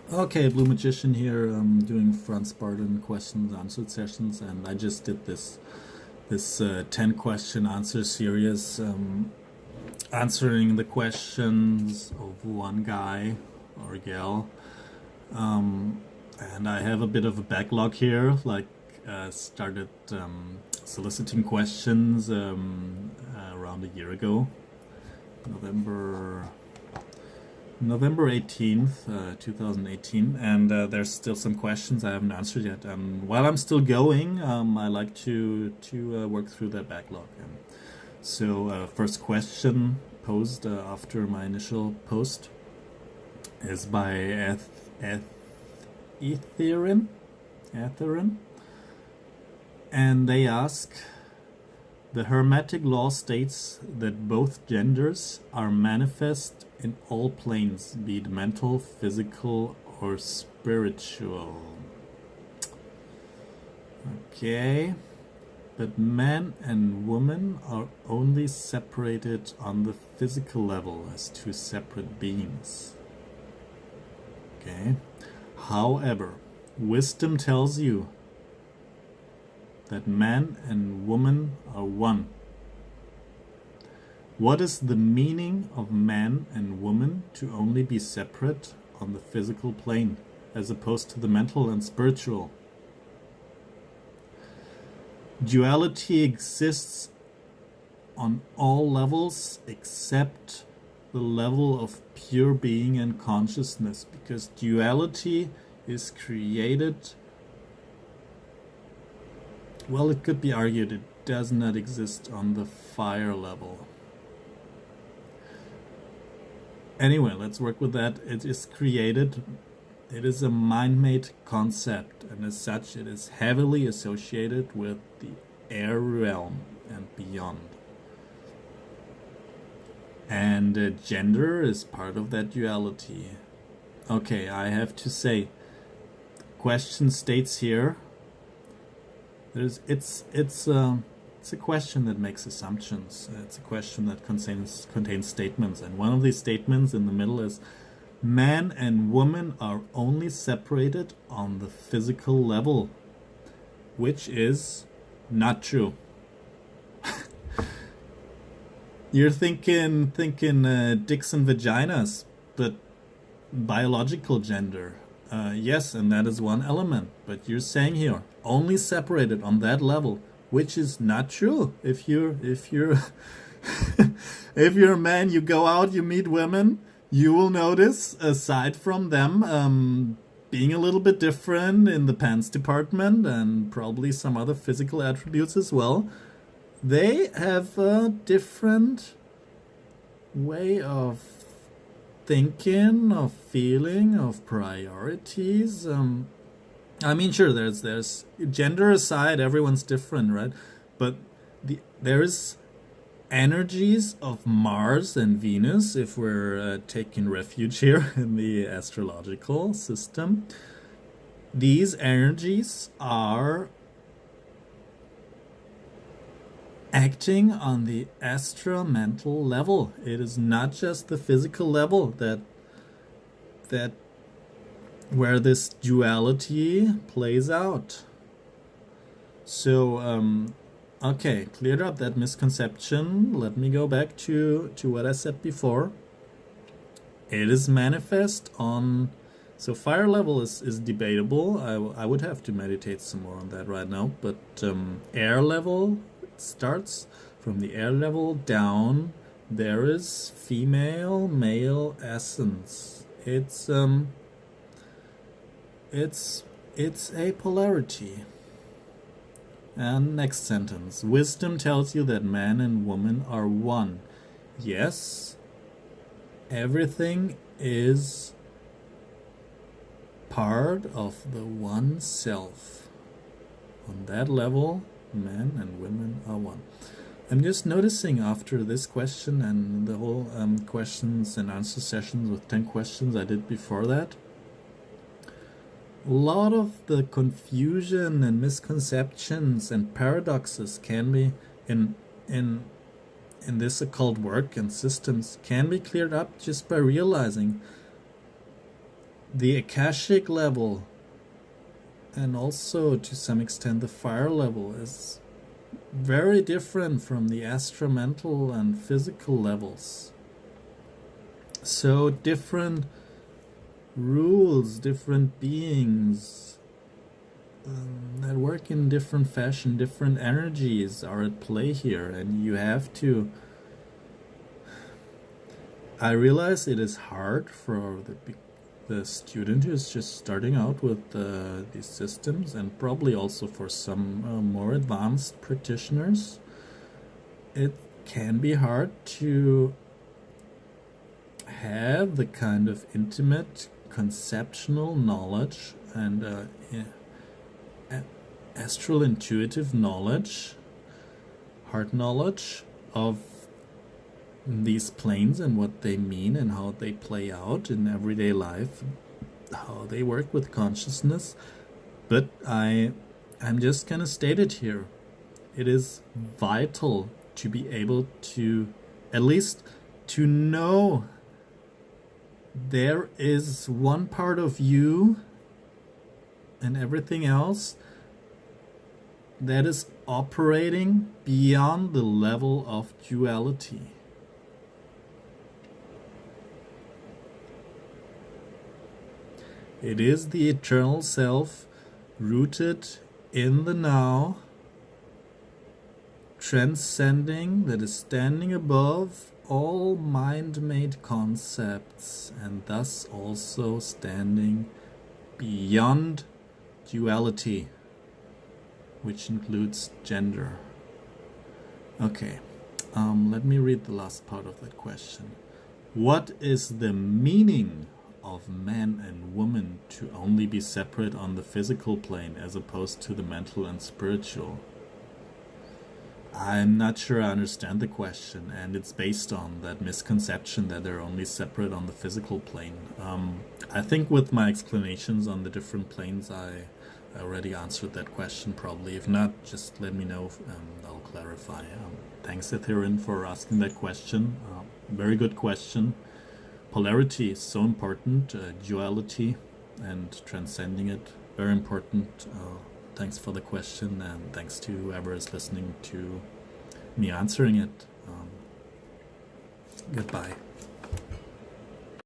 Okay, BlueMagician here. I'm doing Franz Bardon questions answer sessions, and I just did this 10 question answer series, answering the questions of one guy or gal. And I have a bit of a backlog here. Started soliciting questions around a year ago, November November 18th, 2018, and there's still some questions I haven't answered yet. While I'm still going, I like to work through that backlog. First question posed after my initial post is by Etherin, and they ask, the Hermetic law states that both genders are manifest in all planes, be it mental, physical, or spiritual. Okay, but man and woman are only separated on the physical level as two separate beings. Okay, however, wisdom tells you that man and woman are one. What is the meaning of man and woman to only be separate on the physical plane, as opposed to the mental and spiritual? Duality exists on all levels except the level of pure being and consciousness, because duality is created. Well, it could be argued it does not exist on the fire level. Anyway, let's work with that. It is created. It is a mind-made concept, and as such, it is heavily associated with the air realm and beyond. And gender is part of that duality. Okay, I have to say, the question states here, it's a question that makes assumptions. It's a question that contains statements, and one of these statements in the middle is, man and woman are only separated on the physical level, which is not true. You're thinking dicks and vaginas, but biological gender. Yes, and that is one element. But you're saying here only separated on that level, which is not true. If you're if you're a man, you go out, you meet women, you will notice, aside from them being a little bit different in the pants department and probably some other physical attributes as well, they have a different way of thinking, of feeling, of priorities. I mean, sure, there's gender aside, everyone's different, right? But there's energies of Mars and Venus, if we're taking refuge here in the astrological system. These energies are acting on the astral-mental level. It is not just the physical level that where this duality plays out. So, okay, cleared up that misconception. Let me go back to what I said before. It is manifest on... So fire level is debatable. I would have to meditate some more on that right now. But air level starts from the air level down. There is female, male essence. It's a polarity. And next sentence. Wisdom tells you that man and woman are one. Yes, everything is part of the one self. On that level, men and women are one. I'm just noticing after this question and the whole questions and answer sessions with 10 questions I did before that, a lot of the confusion and misconceptions and paradoxes can be in this occult work and systems can be cleared up just by realizing The Akashic level, and also to some extent the fire level, is very different from the astramental and physical levels. So different rules, different beings that work in different fashion, different energies are at play here, and you have to. I realize it is hard for the student who is just starting out with these systems, and probably also for some more advanced practitioners. It can be hard to have the kind of intimate conceptual knowledge and astral intuitive knowledge, heart knowledge of these planes and what they mean and how they play out in everyday life, how they work with consciousness. But I'm just gonna state it here. It is vital to be able to, at least to know there is one part of you and everything else that is operating beyond the level of duality. It is the eternal self, rooted in the now, transcending, that is standing above all mind-made concepts, and thus also standing beyond duality, which includes gender. Okay, let me read the last part of that question. What is the meaning of man and woman to only be separate on the physical plane as opposed to the mental and spiritual? I'm not sure I understand the question, and it's based on that misconception that they're only separate on the physical plane. I think with my explanations on the different planes, I already answered that question probably. If not, just let me know, I'll clarify. Thanks, Etherin, for asking that question. Very good question. Polarity is so important, duality and transcending it, very important. Thanks for the question, and thanks to whoever is listening to me answering it. Goodbye.